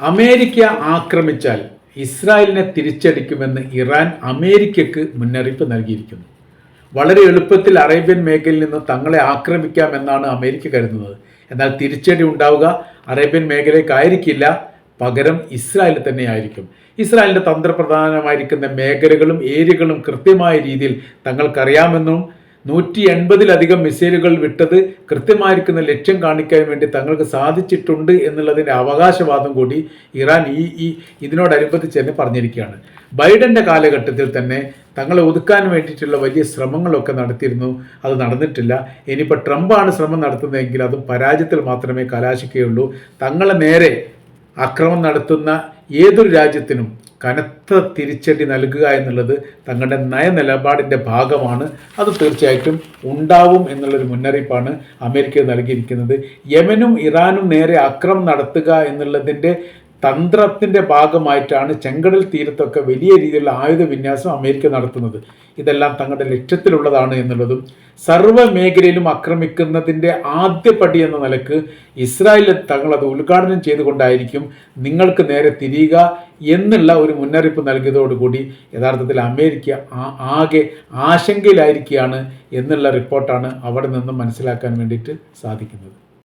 America ആക്രമിച്ചാൽ ഇസ്രായേലിനെ തിരിച്ചടിക്കുമെന്ന് Iran അമേരിക്കയ്ക്ക് മുന്നറിയിപ്പ് നൽകിയിരിക്കുന്നു. വളരെ എളുപ്പത്തിൽ അറേബ്യൻ മേഖലയിൽ നിന്ന് തങ്ങളെ ആക്രമിക്കാമെന്നാണ് അമേരിക്ക കരുതുന്നത്. എന്നാൽ തിരിച്ചടി ഉണ്ടാവുക അറേബ്യൻ മേഖലയ്ക്കായിരിക്കില്ല, പകരം ഇസ്രായേൽ തന്നെയായിരിക്കും. ഇസ്രായേലിൻ്റെ തന്ത്രപ്രധാനമായിരിക്കുന്ന മേഖലകളും ഏരിയകളും കൃത്യമായ രീതിയിൽ തങ്ങൾക്കറിയാമെന്നും 180-ലധികം മിസൈലുകൾ വിട്ടത് കൃത്യമായിരിക്കുന്ന ലക്ഷ്യം കാണിക്കാൻ വേണ്ടി തങ്ങൾക്ക് സാധിച്ചിട്ടുണ്ട് എന്നുള്ളതിൻ്റെ അവകാശവാദം കൂടി ഇറാൻ ഇതിനോടനുബന്ധിച്ച് തന്നെ പറഞ്ഞിരിക്കുകയാണ്. ബൈഡൻ്റെ കാലഘട്ടത്തിൽ തന്നെ തങ്ങളെ ഒതുക്കാൻ വേണ്ടിയിട്ടുള്ള വലിയ ശ്രമങ്ങളൊക്കെ നടത്തിയിരുന്നു. അത് നടന്നിട്ടില്ല. ഇനിയിപ്പോൾ ട്രംപാണ് ശ്രമം നടത്തുന്നതെങ്കിൽ അതും പരാജയത്തിൽ മാത്രമേ കലാശിക്കുകയുള്ളൂ. തങ്ങളെ നേരെ ആക്രമണം നടത്തുന്ന ഏതൊരു രാജ്യത്തിനും കനത്ത തിരിച്ചടി നൽകുക എന്നുള്ളത് തങ്ങളുടെ നയനിലപാടിൻ്റെ ഭാഗമാണ്. അത് തീർച്ചയായിട്ടും ഉണ്ടാവും എന്നുള്ളൊരു മുന്നറിയിപ്പാണ് അമേരിക്ക നൽകിയിരിക്കുന്നത്. യമനും ഇറാനും നേരെ ആക്രമണം നടത്തുക എന്നുള്ളതിൻ്റെ തന്ത്രത്തിൻ്റെ ഭാഗമായിട്ടാണ് ചെങ്കടൽ തീരത്തൊക്കെ വലിയ രീതിയിലുള്ള ആയുധ വിന്യാസം അമേരിക്ക നടത്തുന്നത്. ഇതെല്ലാം തങ്ങളുടെ ലക്ഷ്യത്തിലുള്ളതാണ് എന്നുള്ളതും സർവ്വ മേഖലയിലും ആക്രമിക്കുന്നതിൻ്റെ ആദ്യപടി എന്ന നിലക്ക് ഇസ്രായേലിൽ തങ്ങളത് ഉദ്ഘാടനം ചെയ്തുകൊണ്ടായിരിക്കും നിങ്ങൾക്ക് നേരെ തിരിയുക എന്നുള്ള ഒരു മുന്നറിയിപ്പ് നൽകിയതോടുകൂടി യഥാർത്ഥത്തിൽ അമേരിക്ക ആകെ ആശങ്കയിലായിരിക്കുകയാണ് എന്നുള്ള റിപ്പോർട്ടാണ് അവിടെ നിന്നും മനസ്സിലാക്കാൻ വേണ്ടിയിട്ട് സാധിക്കുന്നത്.